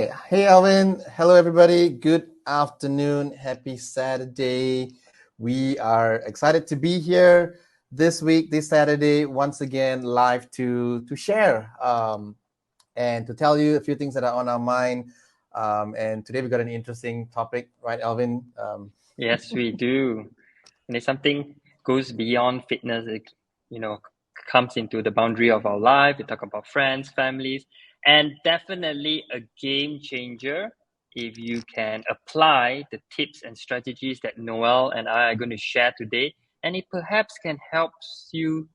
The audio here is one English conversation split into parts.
Hey, Alvin. Hello, everybody. Good afternoon. Happy Saturday. We are excited to be here this week, this Saturday, once again, live to share and to tell you a few things that are on our mind. And today we got an interesting topic, right, Alvin? Yes, we do. And it's something goes beyond fitness. It, you know, comes into the boundary of our life. We talk about friends, families, and definitely a game changer if you can apply the tips and strategies that Noel and I are going to share today. And it perhaps can help you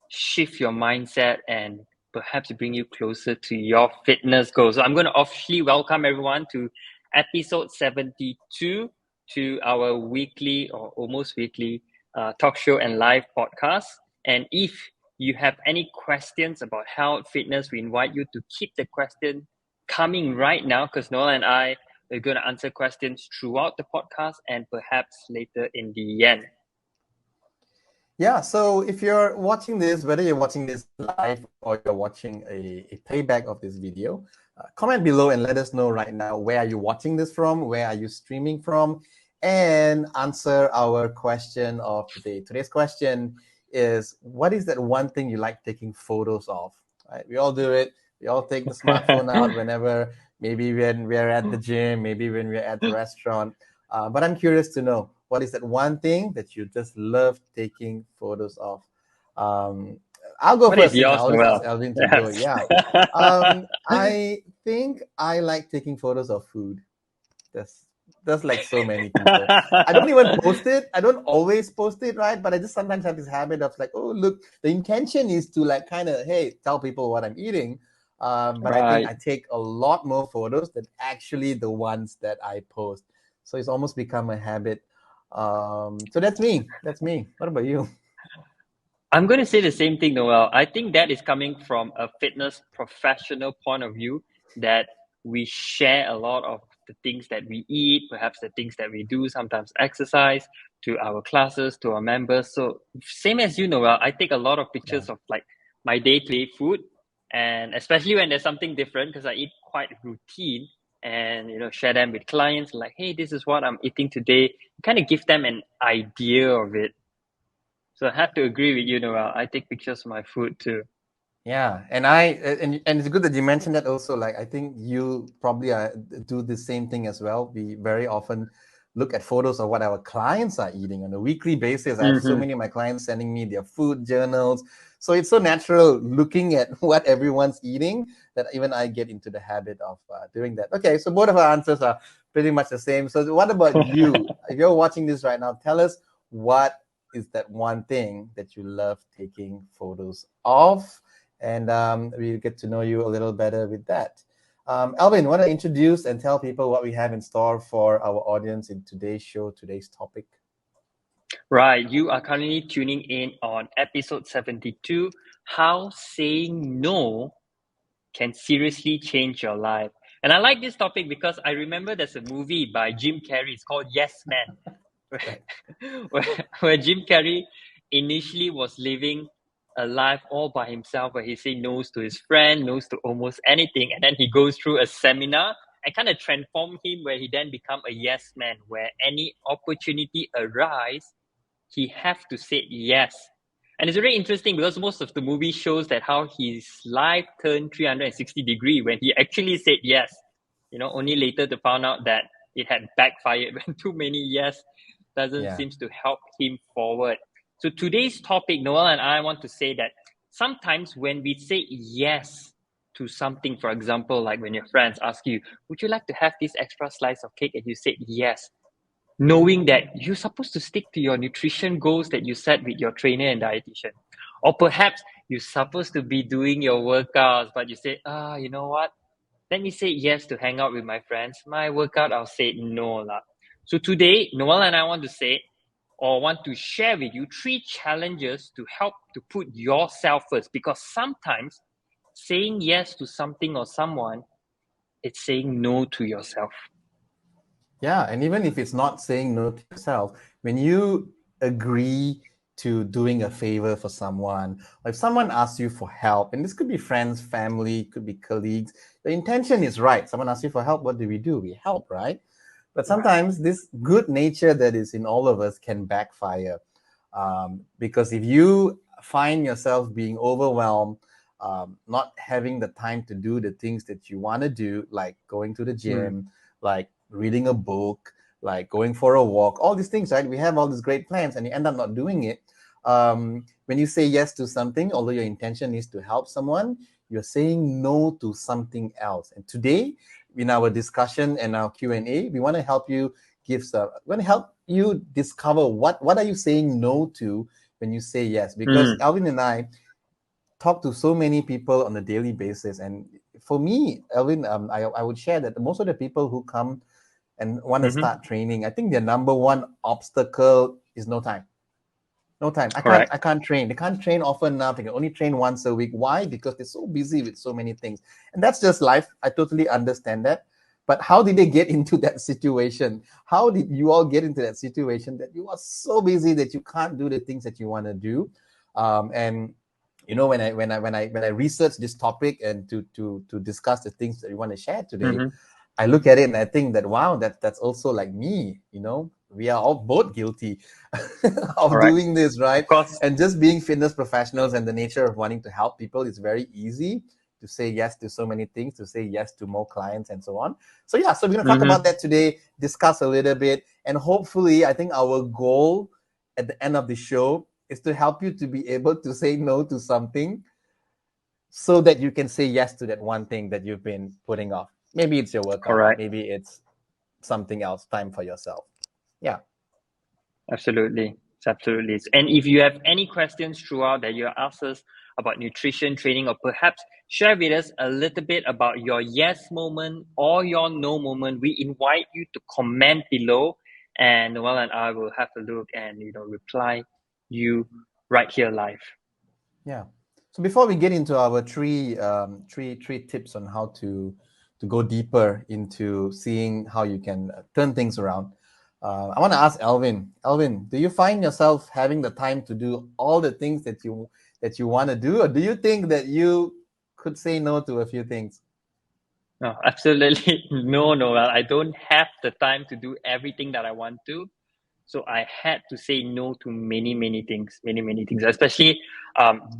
shift your mindset and perhaps bring you closer to your fitness goals. So I'm going to officially welcome everyone to episode 72 to our weekly or almost weekly talk show and live podcast. And if you have any questions about health, fitness, we invite you to keep the question coming right now because Noel and I are going to answer questions throughout the podcast and perhaps later in the end. Yeah, so if you're watching this, whether you're watching this live or you're watching a playback of this video, comment below and let us know right now where are you watching this from, where are you streaming from, and answer our question of today. Today's question is, what is that one thing you like taking photos of? Right? We all do it. We all take the smartphone out whenever, maybe when we're at the gym, maybe when we're at the restaurant. But I'm curious to know, what is that one thing that you just love taking photos of? Um, I'll go What is first since I yours, always ask Noel? Alvin to go. Yes. Yeah. I think I like taking photos of food. That's like so many people. I don't even post it. I don't always post it, right? But I just sometimes have this habit of like, oh, look, the intention is to like kind of, hey, tell people what I'm eating. But I think Right. I take a lot more photos than actually the ones that I post. So it's almost become a habit. So that's me. That's me. What about you? I'm going to say the same thing, Noel. I think that is coming from a fitness professional point of view that we share a lot of the things that we eat, perhaps the things that we do, sometimes exercise to our classes, to our members. So same as you, Noel, I take a lot of Yeah. pictures of like my day-to-day food, and especially when there's something different because I eat quite routine and share them with clients like, hey, this is what I'm eating today. Kind of give them an idea of it. So I have to agree with you, Noel. I take pictures of my food too. Yeah, and it's good that you mentioned that also. Like, I think you probably do the same thing as well. We very often look at photos of what our clients are eating on a weekly basis. I have so Mm-hmm. many of my clients sending me their food journals, so it's so natural looking at what everyone's eating that even I get into the habit of doing that. Okay, so both of our answers are pretty much the same. So what about you? If you're watching this right now, tell us, what is that one thing that you love taking photos of? And we'll get to know you a little better with that. Alvin, want to introduce and tell people what we have in store for our audience in today's show, today's topic? Right. You are currently tuning in on episode 72, How Saying No Can Seriously Change Your Life. And I like this topic because I remember there's a movie by Jim Carrey. It's called Yes Man, Right. where Jim Carrey initially was living a life all by himself where he said no's to his friend, no's to almost anything. And then he goes through a seminar and kind of transform him where he then become a yes man, where any opportunity arise, he have to say yes. And it's very interesting because most of the movie shows that how his life turned 360-degree when he actually said yes. Only later to find out that it had backfired when too many yes doesn't Yeah. seem to help him forward. So today's topic, Noel and I want to say that sometimes when we say yes to something, for example, like when your friends ask you, would you like to have this extra slice of cake? And you said yes, knowing that you're supposed to stick to your nutrition goals that you set with your trainer and dietitian. Or perhaps you're supposed to be doing your workouts, but you say, you know what? Let me say yes to hang out with my friends. My workout, I'll say no lah. So today, Noel and I want to say, or want to share with you 3 challenges to help to put yourself first. Because sometimes saying yes to something or someone, it's saying no to yourself. Yeah, and even if it's not saying no to yourself, when you agree to doing a favor for someone, or if someone asks you for help, and this could be friends, family, could be colleagues, the intention is right. Someone asks you for help, what do? We help, right? But sometimes this good nature that is in all of us can backfire, because if you find yourself being overwhelmed, not having the time to do the things that you want to do, like going to the gym, like reading a book, like going for a walk, all these things, right? We have all these great plans and you end up not doing it. When you say yes to something, although your intention is to help someone, you're saying no to something else. And today, in our discussion and our Q&A, we want to help you we want to help you discover what are you saying no to when you say yes. Because Alvin and I talk to so many people on a daily basis. And for me, Alvin, I would share that most of the people who come and want to start training, I think their number one obstacle is no time. No time. I can't train. They can't train often enough. They can only train once a week. Why? Because they're so busy with so many things. And that's just life. I totally understand that. But how did they get into that situation? How did you all get into that situation that you are so busy that you can't do the things that you want to do? And you know, when I research this topic and to discuss the things that we want to share today, I look at it and I think that, wow, that's also like me, you know, we are all both guilty of doing this, right? And just being fitness professionals and the nature of wanting to help people, is very easy to say yes to so many things, to say yes to more clients and so on. So yeah, so we're going to talk about that today, discuss a little bit, and hopefully I think our goal at the end of the show is to help you to be able to say no to something so that you can say yes to that one thing that you've been putting off. Maybe it's your workout, maybe it's something else, time for yourself. Yeah. Absolutely. And if you have any questions throughout that you ask us about nutrition, training, or perhaps share with us a little bit about your yes moment or your no moment, we invite you to comment below, and Noel and I will have a look and reply you right here live. Yeah. So before we get into our three tips on how to go deeper into seeing how you can turn things around, I want to ask Alvin. Alvin, do you find yourself having the time to do all the things that you want to do, or do you think that you could say no to a few things? No, absolutely no, Noel. I don't have the time to do everything that I want to. So I had to say no to many things, especially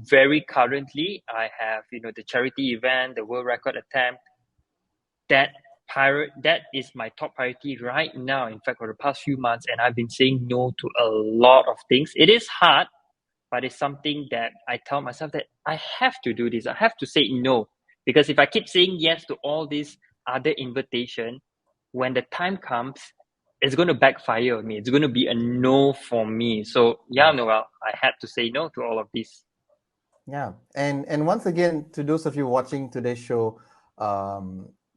very currently, I have, the charity event, the world record attempt. That is my top priority right now, in fact, for the past few months, and I've been saying no to a lot of things. It is hard, but it's something that I tell myself that I have to do this. I have to say no, because if I keep saying yes to all these other invitations, when the time comes, it's going to backfire on me. It's going to be a no for me. So yeah, Noel, I had to say no to all of this. Yeah, and once again, to those of you watching today's show,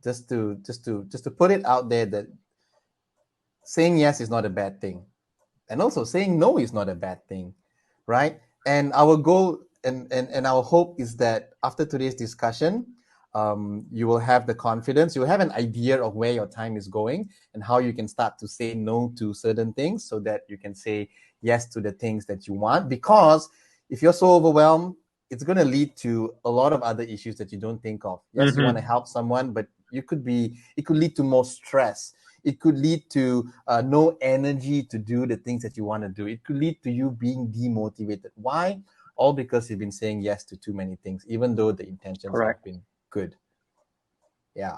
just to put it out there that saying yes is not a bad thing, and also saying no is not a bad thing, right? And our goal and our hope is that after today's discussion, you will have the confidence, you will have an idea of where your time is going and how you can start to say no to certain things so that you can say yes to the things that you want. Because if you're so overwhelmed, it's going to lead to a lot of other issues that you don't think of. Yes, you want to help someone, but it could lead to more stress. It could lead to no energy to do the things that you want to do. It could lead to you being demotivated. Why? All because you've been saying yes to too many things, even though the intentions have been good. Yeah.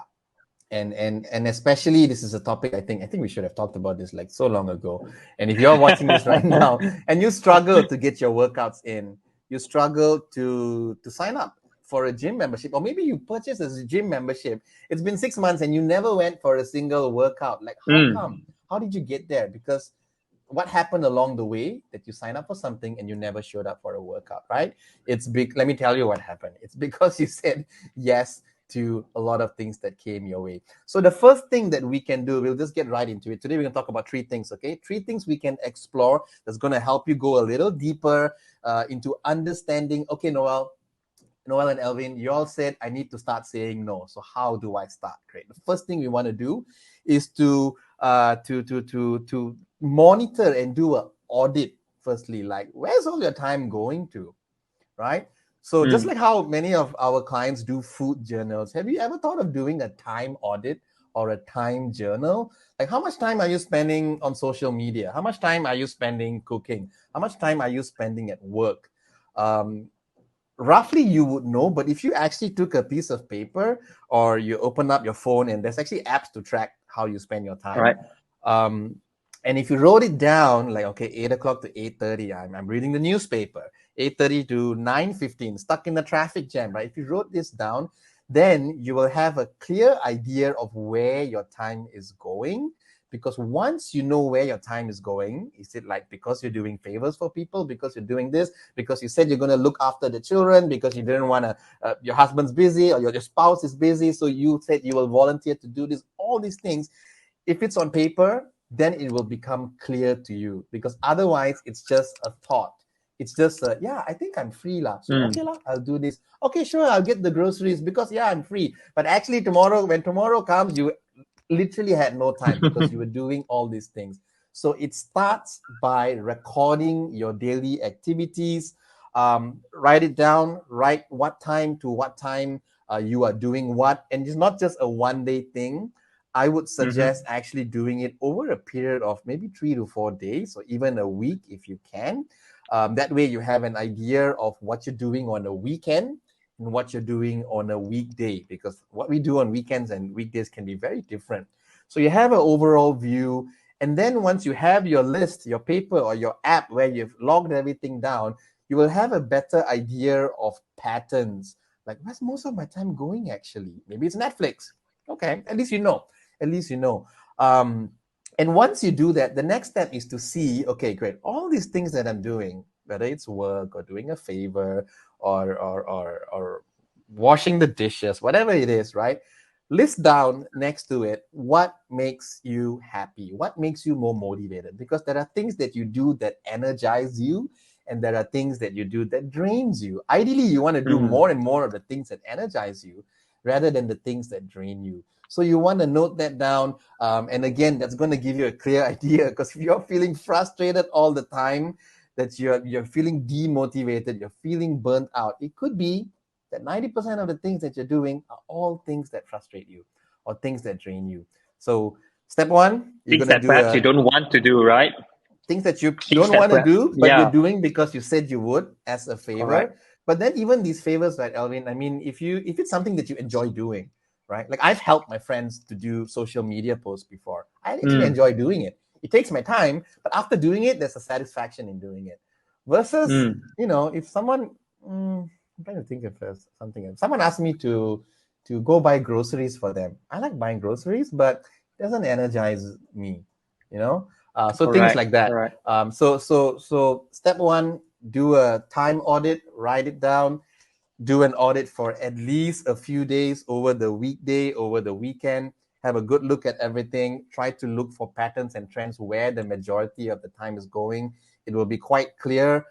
And especially, this is a topic I think we should have talked about this like so long ago. And if you're watching this right now and you struggle to get your workouts in, you struggle to sign up for a gym membership, or maybe you purchased a gym membership, it's been 6 months and you never went for a single workout. Like, how come? How did you get there? Because what happened along the way that you signed up for something and you never showed up for a workout, right? It's big. Let me tell you what happened. It's because you said yes to a lot of things that came your way. So the first thing that we can do, we'll just get right into it. Today we're going to talk about 3 things, okay? 3 things we can explore that's going to help you go a little deeper into understanding, okay, Noel and Alvin, you all said I need to start saying no. So how do I start? Great. The first thing we want to do is to monitor and do an audit firstly? Like, where's all your time going to, right? So just like how many of our clients do food journals, have you ever thought of doing a time audit or a time journal? Like, how much time are you spending on social media? How much time are you spending cooking? How much time are you spending at work? Roughly you would know, but if you actually took a piece of paper or you open up your phone, and there's actually apps to track how you spend your time. Right. And if you wrote it down, like, okay, 8 o'clock to 8:30, I'm reading the newspaper. 8:30 to 9:15, stuck in the traffic jam, right? If you wrote this down, then you will have a clear idea of where your time is going. Because once you know where your time is going, is it like because you're doing favors for people, because you're doing this, because you said you're going to look after the children, because you didn't want to, your husband's busy or your spouse is busy, so you said you will volunteer to do this, all these things. If it's on paper, then it will become clear to you, because otherwise it's just a thought. It's just yeah, I think I'm free lah, so okay lah, I'll do this. Okay, sure, I'll get the groceries because yeah, I'm free. But actually tomorrow, when tomorrow comes, you literally had no time because you were doing all these things. So it starts by recording your daily activities. Write it down, write what time to what time you are doing what. And it's not just a one-day thing. I would suggest actually doing it over a period of maybe 3 to 4 days, or even a week if you can. That way you have an idea of what you're doing on a weekend and what you're doing on a weekday, because what we do on weekends and weekdays can be very different. So you have an overall view. And then once you have your list, your paper or your app where you've logged everything down, you will have a better idea of patterns. Like, where's most of my time going actually? Maybe it's Netflix. Okay, at least you know. At least you know. And once you do that, the next step is to see, okay, great, all these things that I'm doing, whether it's work or doing a favor or washing the dishes, whatever it is, right? List down next to it what makes you happy, what makes you more motivated, because there are things that you do that energize you, and there are things that you do that drains you. Ideally, you want to do more and more of the things that energize you rather than the things that drain you. So you want to note that down. And again, that's going to give you a clear idea, because if you're feeling frustrated all the time, that you're feeling demotivated, you're feeling burnt out, it could be that 90% of the things that you're doing are all things that frustrate you or things that drain you. So step one, you're Things going that to do perhaps you don't want to do, right? things that you Things don't that want to perhaps, do, but you're yeah, doing because you said you would as a favor. correct. But then even these favors, right, Alvin, I mean, if it's something that you enjoy doing, right? Like, I've helped my friends to do social media posts before. I actually enjoy doing it. It takes my time, but after doing it, there's a satisfaction in doing it. Versus, if someone, I'm trying to think of something else. Someone asked me to go buy groceries for them. I like buying groceries, but it doesn't energize me, so things like that. Correct. So step one, do a time audit, write it down, do an audit for at least a few days over the weekday, over the weekend, have a good look at everything, try to look for patterns and trends where the majority of the time is going. It will be quite clear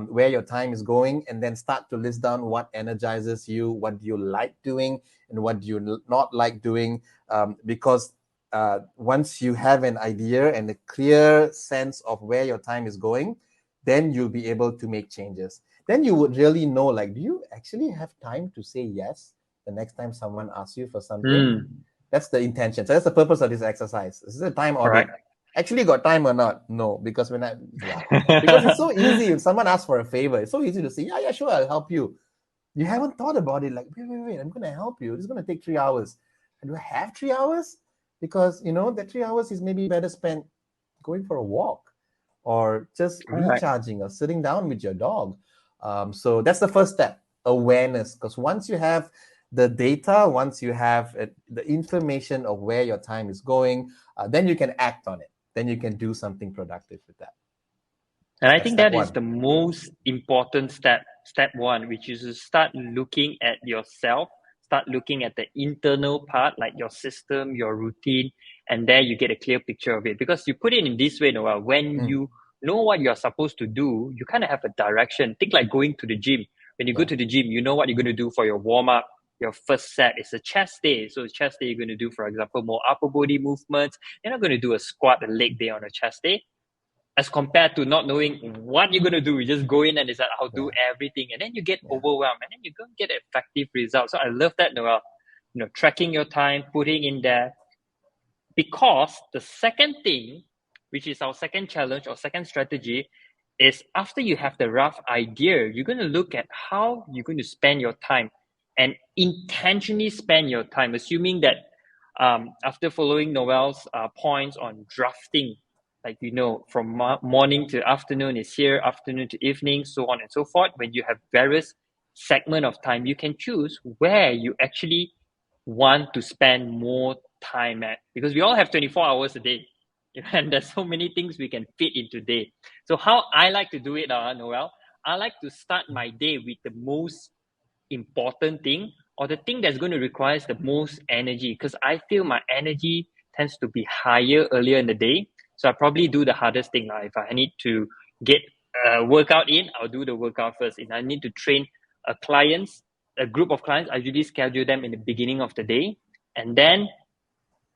where your time is going, and then start to list down what energizes you, what do you like doing, and what do you not like doing, because once you have an idea and a clear sense of where your time is going, then you'll be able to make changes. Then you would really know, like, do you actually have time to say yes the next time someone asks you for something? That's the intention. So that's the purpose of this exercise. This is a time audit. Correct. Actually got time or not? No, because because it's so easy. If someone asks for a favor, it's so easy to say, yeah, sure, I'll help you. You haven't thought about it, like, wait, I'm going to help you. It's going to take 3 hours. And do I have 3 hours? Because, that 3 hours is maybe better spent going for a walk or just recharging or sitting down with your dog. So that's the first step, awareness. Because once you have the data, once you have the information of where your time is going, then you can act on it. Then you can do something productive with that. And I think that is the most important step one, which is to start looking at yourself, start looking at the internal part, like your system, your routine, and there you get a clear picture of it. Because you put it in this way, Noel, when you know what you're supposed to do, you kind of have a direction. Think like going to the gym. When you go to the gym, you know what you're going to do for your warm-up. Your first set is a chest day. So chest day, you're going to do, for example, more upper body movements. You're not going to do a squat, a leg day on a chest day. as compared to not knowing what you're going to do. You just go in and decide, I'll do everything. And then you get overwhelmed and then you don't get effective results. So I love that, Noel. Tracking your time, putting in there. Because the second thing, which is our second challenge or second strategy, is after you have the rough idea, you're going to look at how you're going to spend your time and intentionally spend your time, assuming that after following Noel's points on drafting, like from morning to afternoon is here, afternoon to evening, so on and so forth. When you have various segment of time, you can choose where you actually want to spend more time at, because we all have 24 hours a day and there's so many things we can fit into day. So how I like to do it, Noel, I like to start my day with the most important thing, or the thing that's going to require the most energy, because I feel my energy tends to be higher earlier in the day. So I probably do the hardest thing. If I need to get a workout in, I'll do the workout first. If I need to train a group of clients, I usually schedule them in the beginning of the day. And then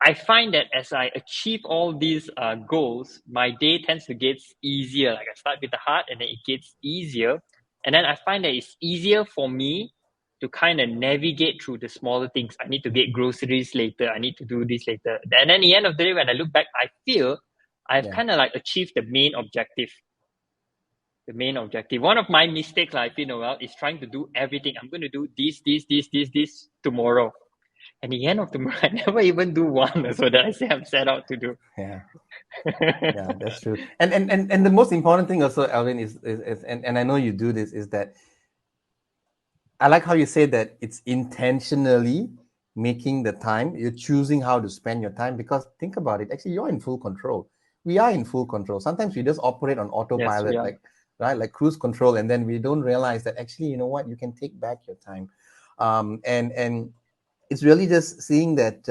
I find that as I achieve all these goals, my day tends to get easier. Like I start with the hard and then it gets easier. And then I find that it's easier for me to kind of navigate through the smaller things. I need to get groceries later. I need to do this later. And then at the end of the day, when I look back, I feel I've kind of like achieved the main objective. The main objective. One of my mistakes, I feel, Noel, is trying to do everything. I'm going to do this tomorrow. At the end of tomorrow, I never even do one. So that I say I'm set out to do. Yeah. Yeah, that's true. And the most important thing also, Alvin, is and I know you do this, is that I like how you say that it's intentionally making the time. You're choosing how to spend your time, because think about it. Actually, you're in full control. We are in full control. Sometimes we just operate on autopilot, yes, like cruise control, and then we don't realize that actually, you know what, you can take back your time. And it's really just seeing that,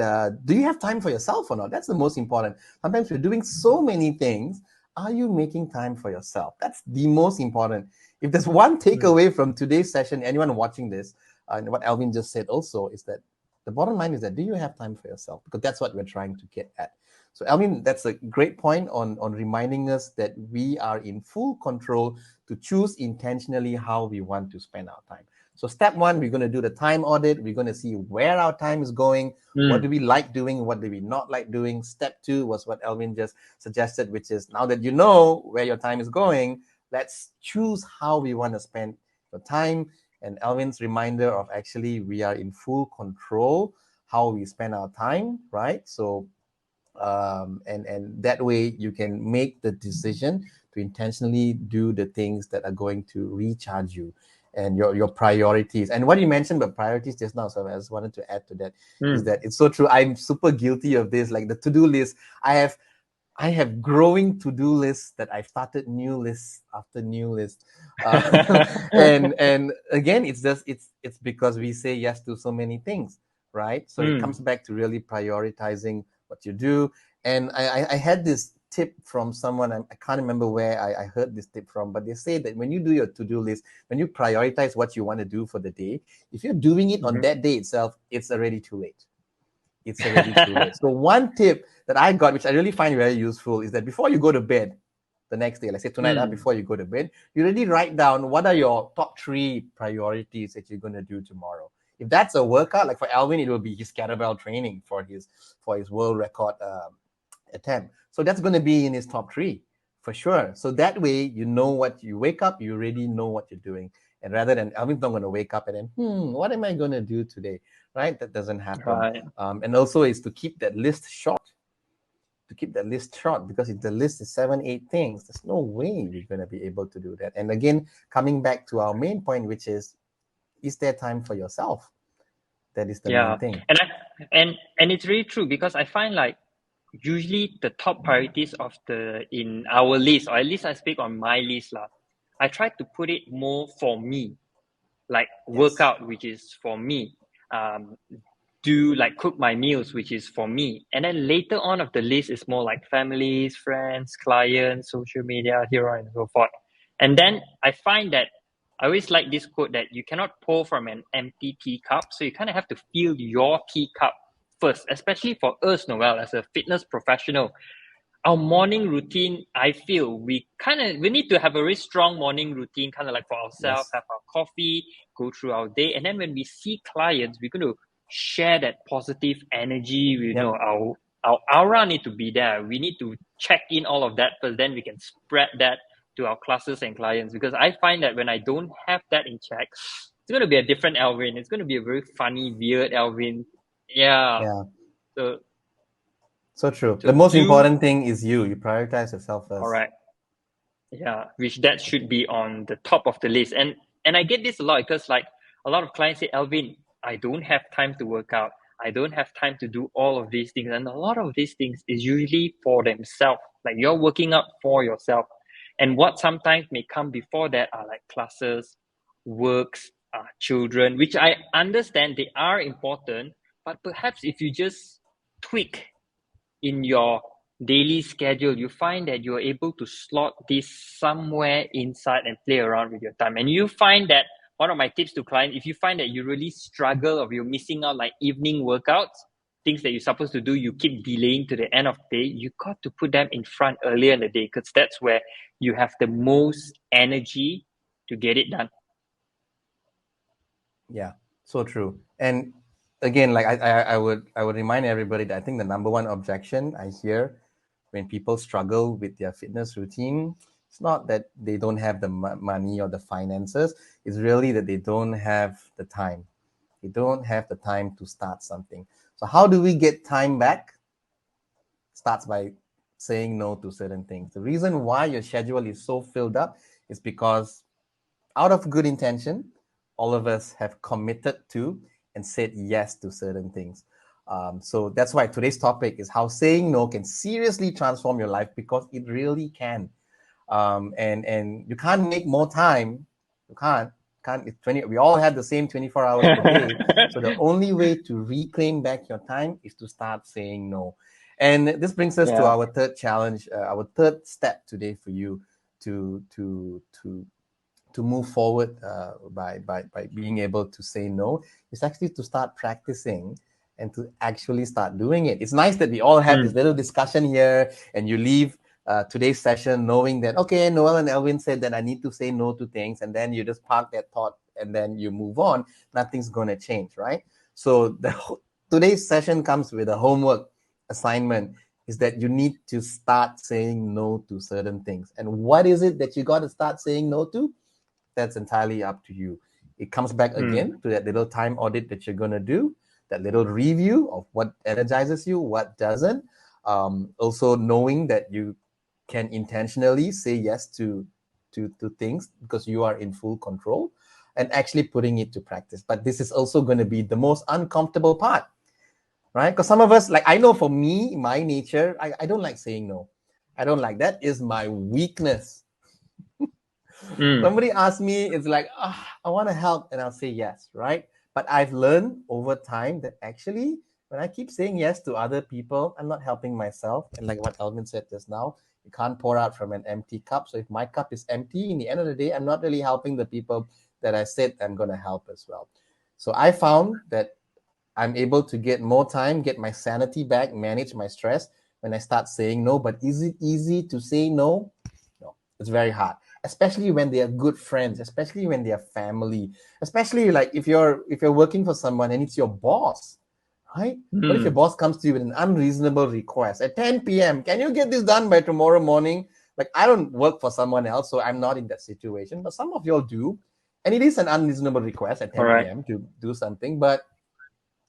do you have time for yourself or not? That's the most important. Sometimes we're doing so many things. Are you making time for yourself? That's the most important. If there's one takeaway from today's session, anyone watching this, and what Alvin just said also, is that the bottom line is that, do you have time for yourself? Because that's what we're trying to get at. So Alvin, that's a great point on reminding us that we are in full control to choose intentionally how we want to spend our time. So step one, we're going to do the time audit. We're going to see where our time is going. What do we like doing? What do we not like doing? Step two was what Alvin just suggested, which is, now that you know where your time is going, let's choose how we want to spend the time. And Alvin's reminder of, actually, we are in full control how we spend our time, right? So, and that way you can make the decision to intentionally do the things that are going to recharge you and your priorities. And what you mentioned about priorities just now, so I just wanted to add to that, is that it's so true. I'm super guilty of this. Like the to-do list, I have growing to-do lists that I've started new lists after new list. And again, it's because we say yes to so many things, right? So it comes back to really prioritizing what you do. And I had this tip from someone, I can't remember where I heard this tip from, but they say that when you do your to-do list, when you prioritize what you want to do for the day, if you're doing it on that day itself, it's already too late. It's already too late. So one tip that I got, which I really find very useful, is that before you go to bed the next day, like say tonight, before you go to bed, you already write down what are your top 3 priorities that you're going to do tomorrow. If that's a workout, like for Alvin, it will be his kettlebell training for his world record attempt. So that's going to be in his top 3 for sure. So that way, you know, what you wake up, you already know what you're doing. And rather than Alvin's not going to wake up and then, what am I going to do today? Right? That doesn't happen. Right. And also is to keep that list short. Because if the list is 7-8 things, there's no way we're going to be able to do that. And again, coming back to our main point, which is there time for yourself? That is the main thing. And it's really true, because I find like usually the top priorities in our list, or at least I speak on my list, I try to put it more for me, like workout, which is for me, do like cook my meals, which is for me. And then later on of the list is more like families, friends, clients, social media, here on and so forth. And then I find that I always like this quote that you cannot pour from an empty teacup. So you kind of have to fill your teacup first, especially for us, Noel, as a fitness professional. our morning routine, I feel we need to have a very strong morning routine, kind of like for ourselves, Yes. have our coffee, go through our day. And then when we see clients, we're going to share that positive energy. We know our aura need to be there. We need to check in all of that first, then we can spread that to our classes and clients. Because I find that when I don't have that in check, it's going to be a different Alvin. It's going to be a very funny, weird Alvin. Yeah. So true. So The most important thing is you prioritize yourself first. All right. Yeah, which that should be on the top of the list. And I get this a lot because like a lot of clients say, Alvin, I don't have time to work out. I don't have time to do all of these things. And a lot of these things is usually for themselves. Like you're working out for yourself. And what sometimes may come before that are like classes, works, children, which I understand they are important. But perhaps if you just tweak in your daily schedule, you find that you're able to slot this somewhere inside and play around with your time. And you find that one of my tips to clients, if you find that you really struggle or you're missing out like evening workouts, things that you're supposed to do, you keep delaying to the end of the day, you got to put them in front earlier in the day because that's where you have the most energy to get it done. Yeah, so true. And again, like I would remind everybody that I think the number one objection I hear when people struggle with their fitness routine, it's not that they don't have the money or the finances. It's really that they don't have the time. They don't have the time to start something. So how do we get time back? Starts by saying no to certain things. The reason why your schedule is so filled up is because out of good intention, all of us have committed to and said yes to certain things. So that's why today's topic is how saying no can seriously transform your life, because it really can. And you can't make more time. You can't. It's 20. We all have the same 24 hours per day. So the only way to reclaim back your time is to start saying no. And this brings us to our third challenge, our third step today for you to move forward by being able to say no. Is actually to start practicing and to actually start doing it. It's nice that we all had this little discussion here, and you leave today's session knowing that, okay, Noel and Alvin said that I need to say no to things, and then you just park that thought and then you move on. Nothing's going to change, right? So today's session comes with a homework assignment, is that you need to start saying no to certain things. And what is it that you got to start saying no to? That's entirely up to you. It comes back again to that little time audit that you're going to do, that little review of what energizes you, what doesn't. Also knowing that you can intentionally say yes to things because you are in full control, and actually putting it to practice. But this is also going to be the most uncomfortable part, right? Because some of us, like I know for me, my nature, I don't like saying no. I don't like that. Is my weakness. Somebody asks me, it's like, I want to help, and I'll say yes, right? But I've learned over time that actually, when I keep saying yes to other people, I'm not helping myself. And like what Alvin said just now, you can't pour out from an empty cup. So if my cup is empty, in the end of the day, I'm not really helping the people that I said I'm going to help as well. So I found that I'm able to get more time, get my sanity back, manage my stress when I start saying no. But is it easy to say no? No, it's very hard. Especially when they are good friends, especially when they are family, especially like if you're working for someone and it's your boss, right? What if your boss comes to you with an unreasonable request at 10 p.m.? Can you get this done by tomorrow morning? Like, I don't work for someone else, so I'm not in that situation, but some of y'all do. And it is an unreasonable request at 10 p.m. to do something, but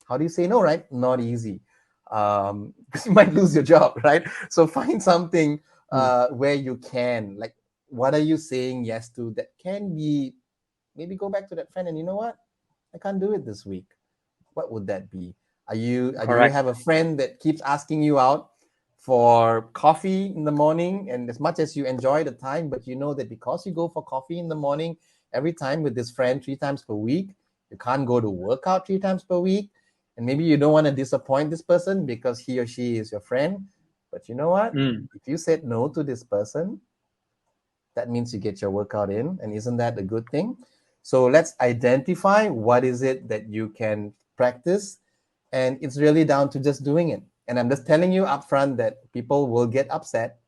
how do you say no, right? Not easy. Because you might lose your job, right? So find something where you can, like, what are you saying yes to that can be, maybe go back to that friend and, you know what, I can't do it this week. What would that be? Do you have a friend that keeps asking you out for coffee in the morning, and as much as you enjoy the time, but you know that because you go for coffee in the morning every time with this friend 3 times per week, you can't go to workout 3 times per week, and maybe you don't want to disappoint this person because he or she is your friend, but you know what, if you said no to this person, that means you get your workout in, and isn't that a good thing? So let's identify what is it that you can practice, and it's really down to just doing it. And I'm just telling you upfront that people will get upset.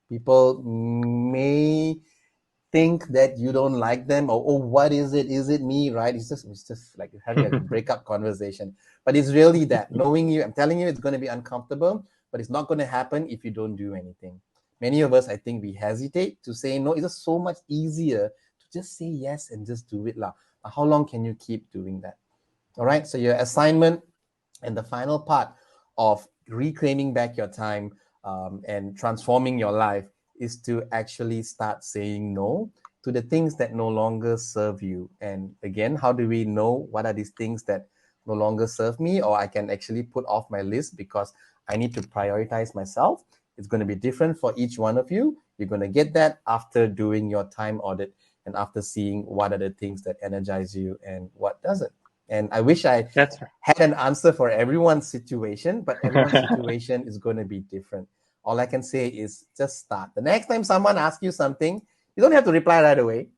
People may think that you don't like them, or oh, what is it? Is it me? Right? It's just like having a breakup conversation. But it's really that knowing you. I'm telling you, it's going to be uncomfortable, but it's not going to happen if you don't do anything. Many of us, I think, we hesitate to say no. It's just so much easier to just say yes and just do it, lah. How long can you keep doing that? All right. So your assignment and the final part of reclaiming back your time and transforming your life is to actually start saying no to the things that no longer serve you. And again, how do we know what are these things that no longer serve me, or I can actually put off my list because I need to prioritize myself? It's going to be different for each one of you. You're going to get that after doing your time audit and after seeing what are the things that energize you and what doesn't. And I wish I had an answer for everyone's situation, but everyone's situation is going to be different. All I can say is just start. The next time someone asks you something, you don't have to reply right away,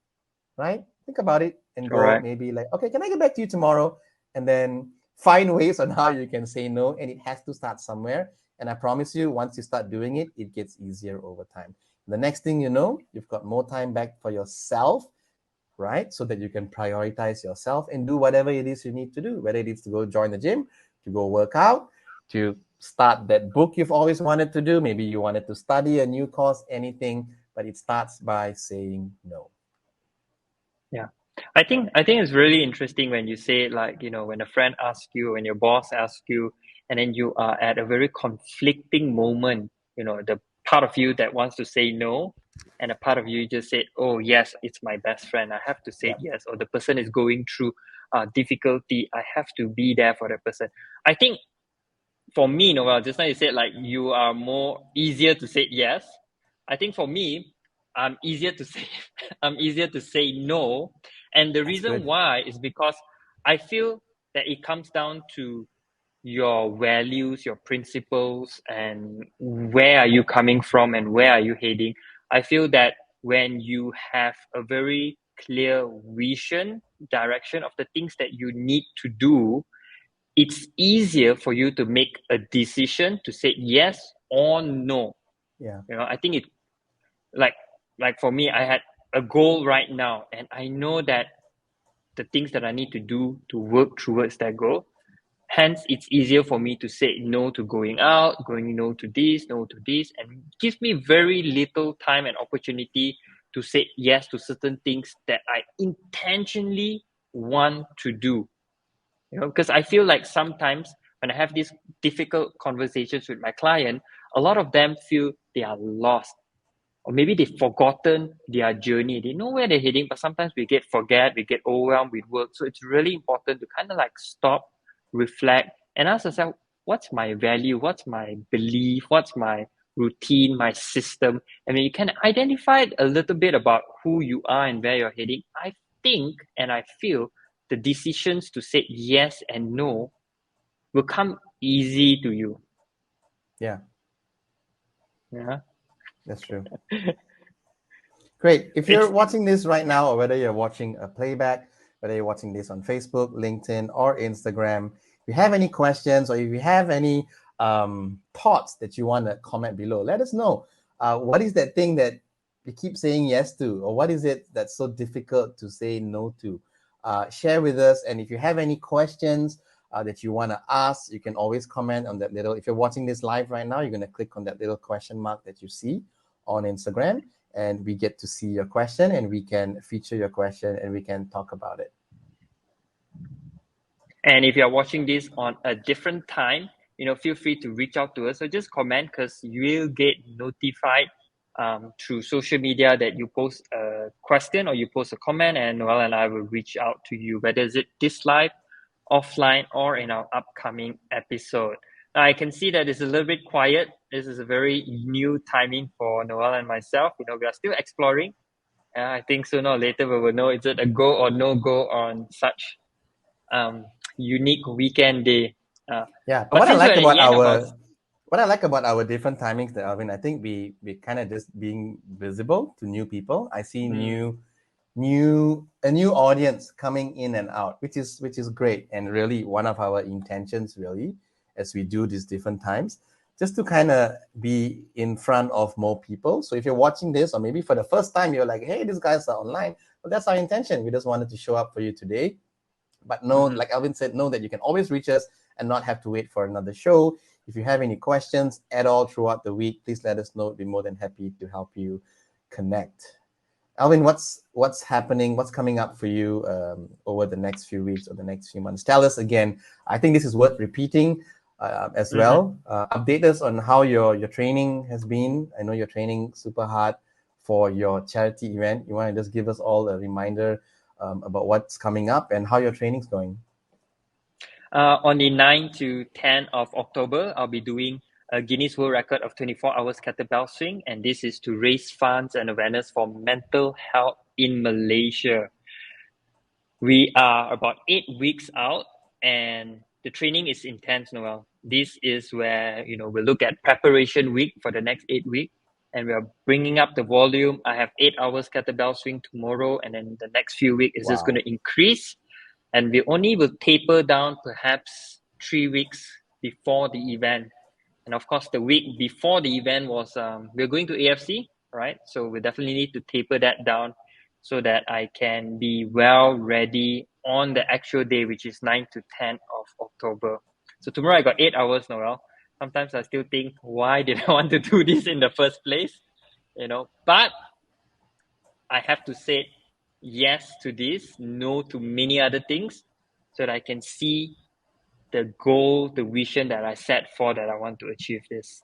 right? Think about it and go maybe like, okay, can I get back to you tomorrow? And then find ways on how you can say no, and it has to start somewhere. And I promise you, once you start doing it, it gets easier over time. The next thing you know, you've got more time back for yourself, right? So that you can prioritize yourself and do whatever it is you need to do, whether it is to go join the gym, to go work out, to start that book you've always wanted to do. Maybe you wanted to study a new course, anything, but it starts by saying no. Yeah. I think it's really interesting when you say, like, you know, when a friend asks you, when your boss asks you, and then you are at a very conflicting moment, you know, the part of you that wants to say no, and a part of you just said, oh yes, it's my best friend, I have to say yes, or the person is going through difficulty, I have to be there for that person. I think for me, Noel, just now you said like you are more easier to say yes. I think for me, I'm easier to say I'm easier to say no. And the reason why is because I feel that it comes down to your values, your principles, and where are you coming from and where are you heading. I feel that when you have a very clear vision, direction of the things that you need to do, it's easier for you to make a decision to say yes or no. Yeah. You know, I think it like for me, I had a goal right now, and I know that the things that I need to do to work towards that goal. Hence, it's easier for me to say no to going out, going no to this, and gives me very little time and opportunity to say yes to certain things that I intentionally want to do. You know, because I feel like sometimes when I have these difficult conversations with my client, a lot of them feel they are lost, or maybe they've forgotten their journey. They know where they're heading, but sometimes we get overwhelmed with work. So it's really important to kind of like stop, reflect, and ask yourself, what's my value? What's my belief? What's my routine, my system? And when you can identify a little bit about who you are and where you're heading, I think and I feel the decisions to say yes and no will come easy to you. Yeah. Yeah. That's true. Great. If you're watching this right now, or whether you're watching a playback, whether you're watching this on Facebook, LinkedIn, or Instagram, if you have any questions or if you have any thoughts that you want to comment below, let us know. What is that thing that you keep saying yes to, or what is it that's so difficult to say no to? Share with us. And if you have any questions that you want to ask, you can always comment on that little. If you're watching this live right now, you're going to click on that little question mark that you see on Instagram, and we get to see your question, and we can feature your question, and we can talk about it. And if you're watching this on a different time, you know, feel free to reach out to us. So just comment, because you will get notified through social media that you post a question or you post a comment, and Noel and I will reach out to you, whether it's this live, offline, or in our upcoming episode. Now, I can see that it's a little bit quiet. This is a very new timing for Noel and myself. You know, we are still exploring. I think sooner or later we will know, is it a go or no go on such unique weekend day. But what I like about our different timings, that Alvin, I think we kind of just being visible to new people. I see a new audience coming in and out, which is great, and really one of our intentions, really. as we do these different times, just to kind of be in front of more people. So if you're watching this, or maybe for the first time, you're like, hey, these guys are online. Well, that's our intention. We just wanted to show up for you today. But know, like Alvin said, know that you can always reach us and not have to wait for another show. If you have any questions at all throughout the week, please let us know. We'd be more than happy to help you connect. Alvin, what's happening? What's coming up for you over the next few weeks or the next few months? Tell us again. I think this is worth repeating as well. Update us on how your training has been. I know you're training super hard for your charity event. You want to just give us all a reminder about what's coming up and how your training's going? On the 9th to 10th of October, I'll be doing a Guinness World Record of 24 hours kettlebell swing, and this is to raise funds and awareness for mental health in Malaysia. We are about 8 weeks out, and the training is intense, Noel. This is where, we'll look at preparation week for the next 8 weeks, and we are bringing up the volume. I have 8 hours kettlebell swing tomorrow, and then the next few weeks is just going to increase. And we only will taper down perhaps 3 weeks before the event. And of course, the week before the event was, we're going to AFC, right? So we definitely need to taper that down so that I can be well ready on the actual day, which is 9th to 10th of October. So tomorrow I got 8 hours, Noel. Sometimes I still think, why did I want to do this in the first place? But I have to say yes to this, no to many other things, so that I can see the goal, the vision that I set for that I want to achieve this.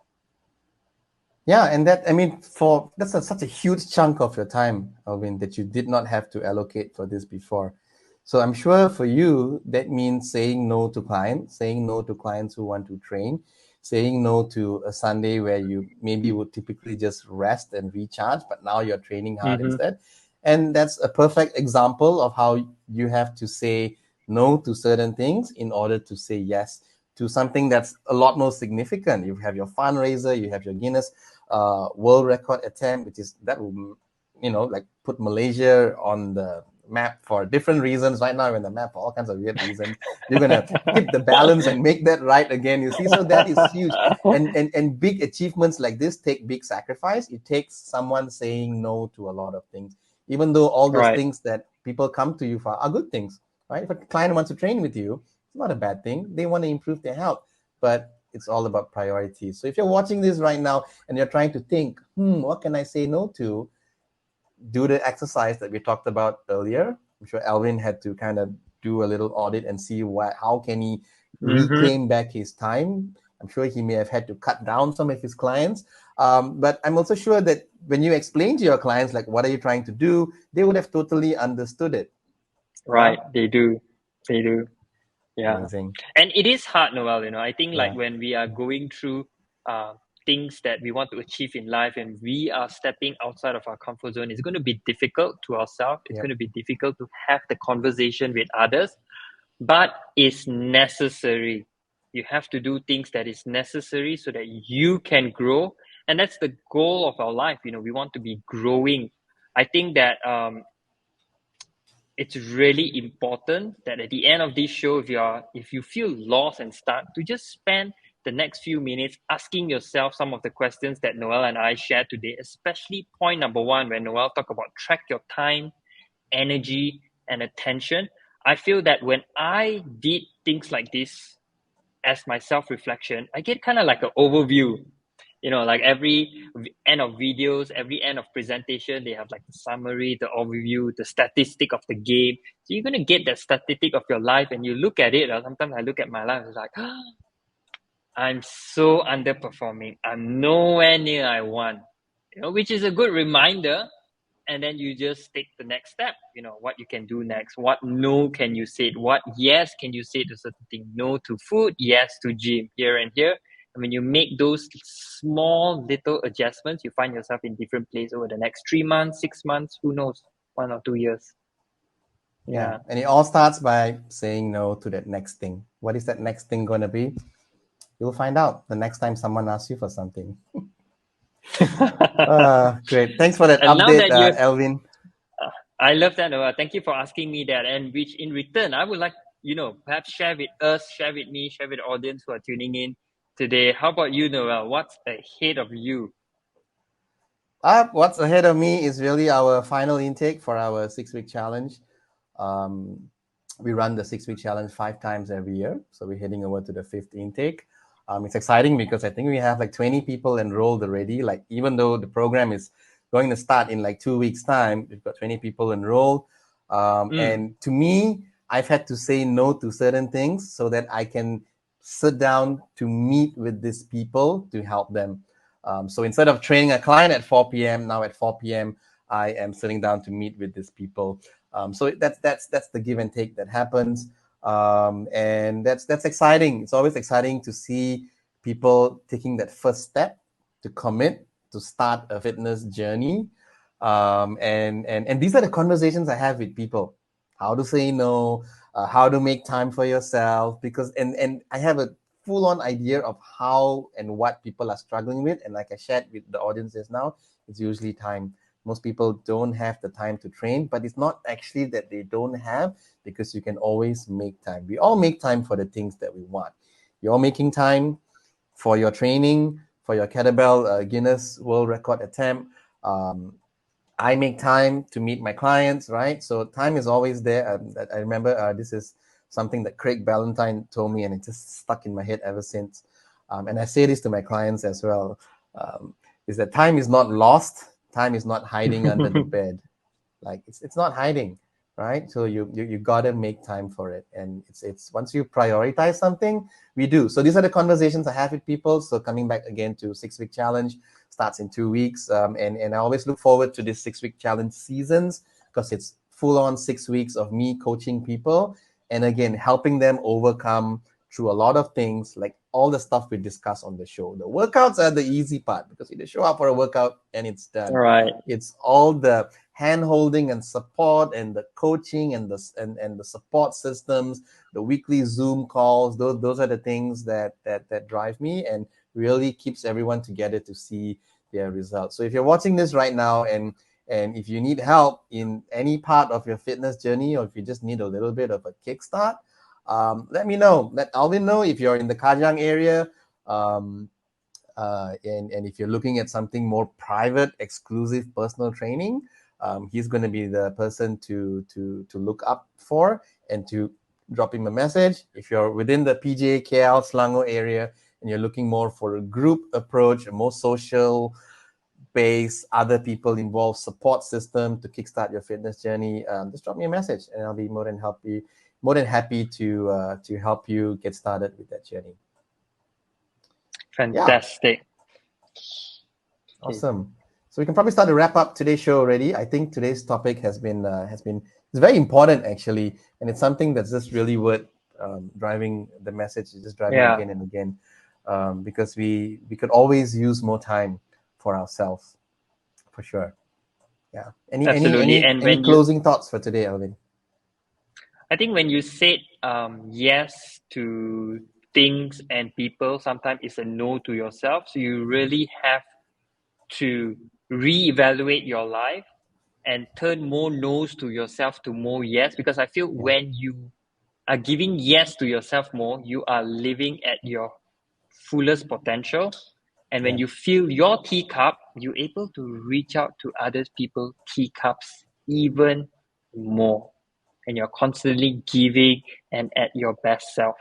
Yeah, and that's such a huge chunk of your time, Alvin, that you did not have to allocate for this before. So I'm sure for you, that means saying no to clients, saying no to clients who want to train, saying no to a Sunday where you maybe would typically just rest and recharge, but now you're training hard instead. And that's a perfect example of how you have to say no to certain things in order to say yes to something that's a lot more significant. You have your fundraiser, you have your Guinness World Record attempt, that will, like put Malaysia on the map for different reasons. Right now, we're in the map for all kinds of weird reasons. You're gonna tip the balance and make that right again. You see, so that is huge. And big achievements like this take big sacrifice. It takes someone saying no to a lot of things, even though all those things that people come to you for are good things, right? If a client wants to train with you, it's not a bad thing. They want to improve their health, but it's all about priorities. So if you're watching this right now and you're trying to think, what can I say no to? Do the exercise that we talked about earlier. I'm sure Alvin had to kind of do a little audit and see how can he reclaim back his time. I'm sure he may have had to cut down some of his clients. But I'm also sure that when you explain to your clients, like, what are you trying to do, they would have totally understood it. Right. They do. Yeah. Amazing. And it is hard, Noel, I think like when we are going through things that we want to achieve in life and we are stepping outside of our comfort zone, it's going to be difficult to ourselves. It's going to be difficult to have the conversation with others, but it's necessary. You have to do things that is necessary so that you can grow. And that's the goal of our life. We want to be growing. I think that it's really important that at the end of this show, if you feel lost and stuck, to just spend the next few minutes asking yourself some of the questions that Noel and I shared today, especially point number 1, when Noel talked about track your time, energy, and attention. I feel that when I did things like this as my self-reflection, I get kind of like an overview. Like every end of videos, every end of presentation, they have like the summary, the overview, the statistic of the game. So you're going to get that statistic of your life and you look at it. Sometimes I look at my life, it's like, I'm so underperforming. I'm nowhere near I want, which is a good reminder. And then you just take the next step, what you can do next. What no can you say? What yes can you say to certain things? No to food, yes to gym, here and here. And when you make those small little adjustments, you find yourself in different places over the next 3 months, 6 months, who knows, 1 or 2 years. Yeah. And it all starts by saying no to that next thing. What is that next thing going to be? You'll find out the next time someone asks you for something. Great. Thanks for that update, Alvin. I love that. Thank you for asking me that. And which in return, I would like perhaps share with us, share with me, share with the audience who are tuning in today. How about you, Noel? What's ahead of you? What's ahead of me is really our final intake for our 6-week challenge. We run the 6-week challenge 5 times every year. So we're heading over to the 5th intake. It's exciting because I think we have like 20 people enrolled already. Like, even though the program is going to start in like 2 weeks time, we've got 20 people enrolled. And to me, I've had to say no to certain things so that I can sit down to meet with these people to help them. So instead of training a client at 4 p.m., now at 4 p.m., I am sitting down to meet with these people. So that's the give and take that happens, and that's exciting. It's always exciting to see people taking that first step to commit to start a fitness journey, and these are the conversations I have with people: how to say no, how to make time for yourself, because and I have a full-on idea of how and what people are struggling with, and like I shared with the audience just now, it's usually time. Most people don't have the time to train, but it's not actually that they don't have, because you can always make time. We all make time for the things that we want. You're making time for your training, for your kettlebell Guinness World Record attempt. I make time to meet my clients, right? So time is always there. I remember this is something that Craig Ballantyne told me, and it just stuck in my head ever since. And I say this to my clients as well, is that time is not lost. Time is not hiding under the bed. Like, it's not hiding, right? So you gotta make time for it. And it's once you prioritize something, we do. So these are the conversations I have with people. So coming back again to 6-week challenge, starts in 2 weeks. And I always look forward to this 6-week challenge seasons, because it's full on 6 weeks of me coaching people, and again, helping them overcome through a lot of things, like all the stuff we discuss on the show. The workouts are the easy part, because you just show up for a workout and it's done. Right. It's all the hand holding and support, and the coaching, and the support systems, the weekly Zoom calls. Those are the things that drive me and really keeps everyone together to see their results. So if you're watching this right now, and if you need help in any part of your fitness journey, or if you just need a little bit of a kickstart, let me know. Let Alvin know if you're in the Kajang area, and if you're looking at something more private, exclusive, personal training. He's going to be the person to look up for, and to drop him a message. If you're within the PJ, KL, Selangor area, and you're looking more for a group approach, a more social base, other people involved support system to kickstart your fitness journey, just drop me a message, and I'll be more than happy to help you get started with that journey. Fantastic. Yeah. Awesome. So we can probably start to wrap up today's show already. I think today's topic has been it's very important, actually, and it's something that's just really worth driving the message, just driving again and again, because we could always use more time for ourselves, for sure. Yeah. Any closing thoughts for today, Alvin? I think when you said yes to things and people, sometimes it's a no to yourself. So you really have to reevaluate your life and turn more no's to yourself to more yes, because I feel when you are giving yes to yourself more, you are living at your fullest potential. And when you fill your teacup, you're able to reach out to other people's teacups even more. And you're constantly giving and at your best self.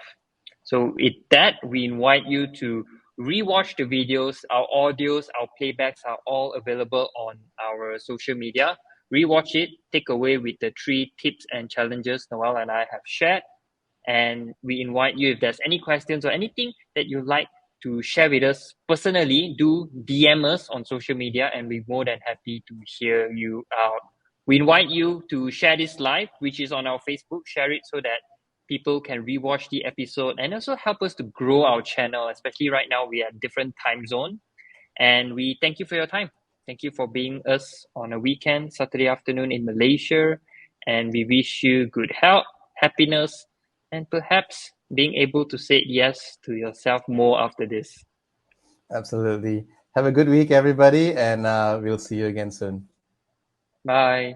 So with that, we invite you to rewatch the videos. Our audios, our playbacks are all available on our social media. Rewatch it, take away with the 3 tips and challenges Noel and I have shared. And we invite you, if there's any questions or anything that you'd like to share with us personally, do DM us on social media, and we're more than happy to hear you out. We invite you to share this live, which is on our Facebook. Share it so that people can rewatch the episode, and also help us to grow our channel, especially right now we are at different time zone. And we thank you for your time. Thank you for being us on a weekend, Saturday afternoon in Malaysia. And we wish you good health, happiness, and perhaps being able to say yes to yourself more after this. Absolutely. Have a good week, everybody, and we'll see you again soon. Bye.